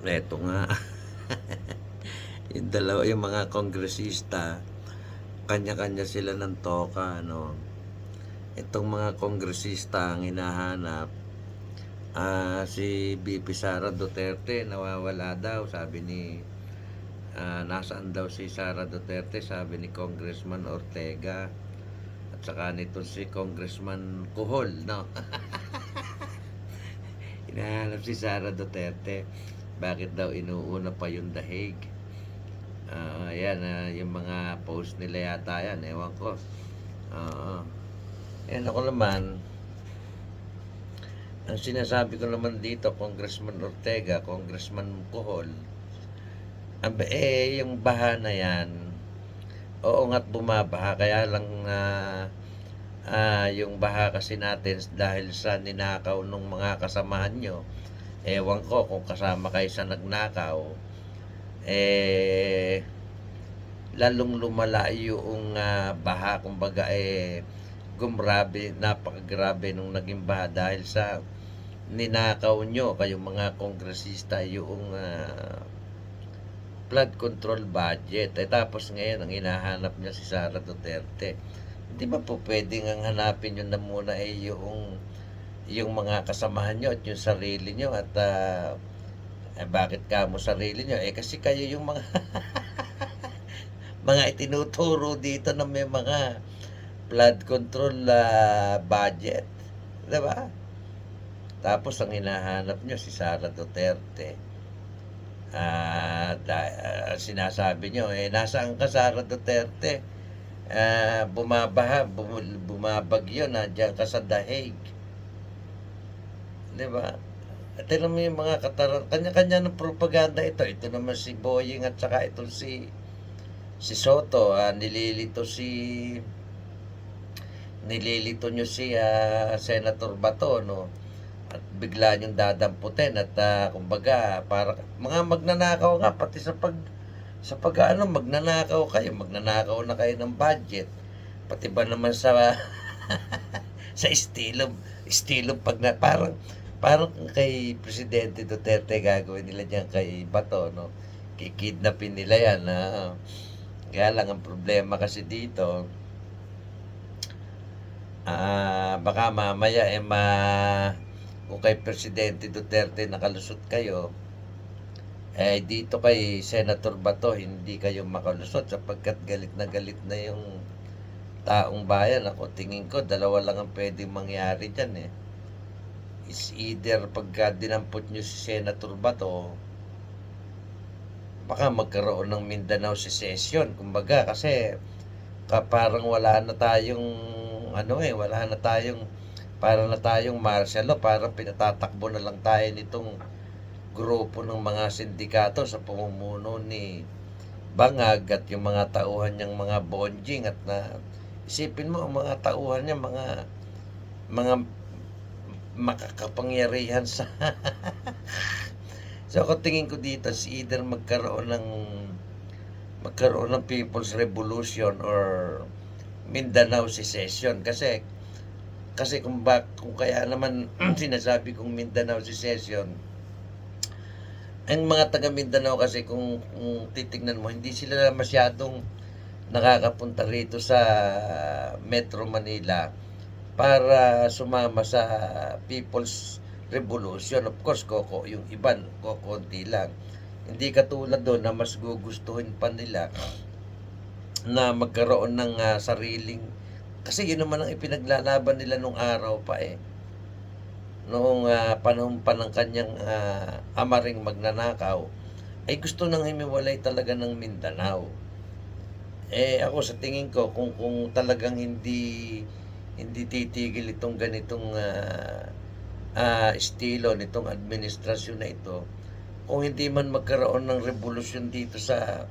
Eto nga, yung dalawa, yung mga kongresista, kanya-kanya sila ng toka, no? Itong mga kongresista ang hinahanap, si VP Sara Duterte, nawawala daw, sabi ni, nasaan daw si Sara Duterte, sabi ni Congressman Ortega, at saka nito si Congressman Kuhol, no? Hinahanap si Sara Duterte. Bakit daw inuuna pa yung dahig? Ayan, yung mga post nila yata yan. Ewan ko. Ayan ako naman. Ang sinasabi ko naman dito, Congressman Ortega, Congressman Kuhol, yung baha na yan, oo nga't bumabaha. Kaya lang yung baha kasi natin dahil sa ninakaw ng mga kasamahan nyo. Ewan ko kung kasama kayo sa nagnakaw, lalong lumala yung baha. Kumbaga gumrabe, napakagrabe nung naging baha dahil sa ninakaw nyo, kayong mga kongresista, yung flood control budget. Tapos ngayon ang hinahanap niya si Sara Duterte. Hindi ba po pwedeng ang hanapin nyo na muna yung mga kasamahan nyo at yung sarili nyo, at bakit ka mo sarili nyo? Kasi kayo yung mga mga itinuturo dito na may mga flood control budget, diba? Tapos ang hinahanap nyo si Sara Duterte. Sinasabi nyo, nasaan ka Sara Duterte? Bumabaha, bumabagyo, nandiyan ka sa dahig. Diba? Tignan mo yung mga kanya-kanya ng propaganda ito. Ito naman si Boying at saka ito si Soto. Nililito nyo si Senator Bato, no? At bigla niyong dadamputin at kumbaga para mga magnanakaw nga, pati sa magnanakaw na kayo ng budget, pati ba naman sa sa estilo parang kay Presidente Duterte gagawin nila diyan kay Bato, no? Kikidnapin nila yan. Kaya lang ang problema kasi dito, baka mamaya kung kay Presidente Duterte nakalusot kayo, dito kay Senator Bato hindi kayo makalusot, sapagkat galit na yung taong bayan. Ako tingin ko dalawa lang ang pwedeng mangyari dyan. Is either pagka dinampot nyo si Senator Bato, baka magkaroon ng Mindanao secession. Kumbaga kasi parang wala na tayong para na tayong martial law, parang pinatatakbo na lang tayo nitong grupo ng mga sindikato sa pamumuno ni Bangag at yung mga tauhan niyang mga bonjing. At isipin mo, ang mga tauhan niya mga makakapangyarihan sa so ako tingin ko dito si either magkaroon ng People's Revolution or Mindanao secession. Kasi kung kaya naman sinasabi kong Mindanao secession, ang mga taga Mindanao kasi kung titignan mo, hindi sila masyadong nakakapunta rito sa Metro Manila para sumama sa People's Revolution. Of course, yung iban, konti lang. Hindi katulad doon na mas gugustuhin pa nila na magkaroon ng sariling, kasi yun naman ang ipinaglalaban nila nung araw pa noong panahon pa ng kanyang ama ring magnanakaw, ay gusto nang himiwalay talaga ng Mindanao. Ako sa tingin ko, kung talagang hindi titigil itong ganitong estilo nitong administrasyon na ito, kung hindi man magkaroon ng revolusyon dito sa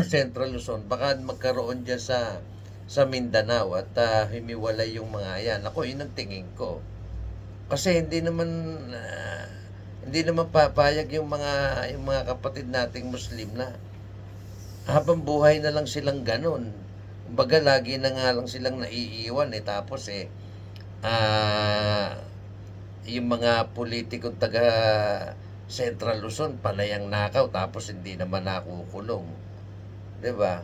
Central Luzon, baka magkaroon dyan sa Mindanao at himiwalay yung mga yan. Ako, yun ang tingin ko. Kasi hindi naman papayag yung mga kapatid nating Muslim na habang buhay na lang silang ganun. Kumbaga, lagi na nga lang silang naiiwan tapos yung mga politikong taga Central Luzon, panayang nakaw, tapos hindi naman nakukulong. 'Di ba?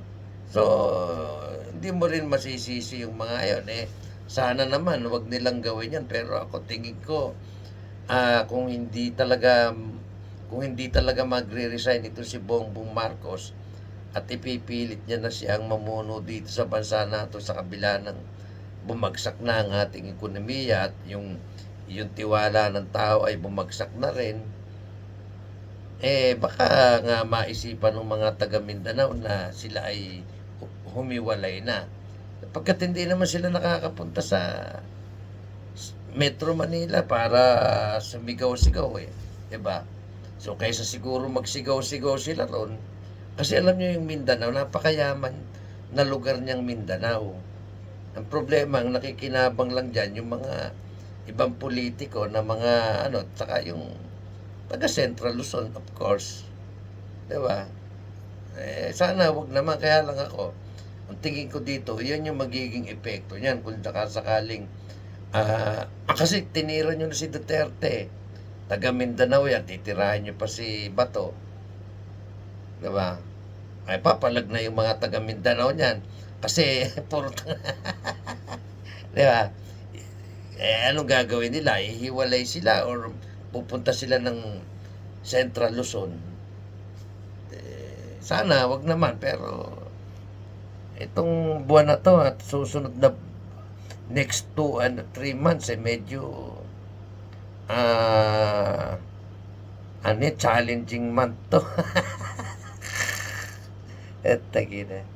So, hindi mo rin masisisi yung mga yun, sana naman wag nilang gawin yan, pero ako tingin ko, kung hindi talaga magre-resign ito si Bongbong Marcos at ipipilit niya na siyang mamuno dito sa bansa natin sa kabila ng bumagsak na ang ating ekonomiya at yung tiwala ng tao ay bumagsak na rin, baka nga maisipan ng mga taga Mindanao na sila ay humiwalay na. Pagkat hindi naman sila nakakapunta sa Metro Manila para sumigaw-sigaw, 'di ba? So kaysa siguro magsigaw-sigaw sila ron, kasi alam niyo yung Mindanao, napakayaman na lugar niyang Mindanao. Ang problema, ang nakikinabang lang diyan yung mga ibang politiko na mga ano, saka yung taga Central Luzon, of course. 'Di ba? Sana wag naman, kaya lang ako, ang tingin ko dito, 'yan yung magiging epekto niyan kung sakaling kasi tinira niyo na si Duterte. Taga Mindanao 'yan, titirahin niyo pa si Bato, 'di ba? Ay papalag na yung mga taga Mindanao niyan kasi puro 'di ba? Anong gagawin nila? Ihiwalay sila or pupunta sila ng Central Luzon? Sana wag naman, pero itong buwan na 'to at susunod na next 2 and 3 months, medyo challenging month 'to. At tagina.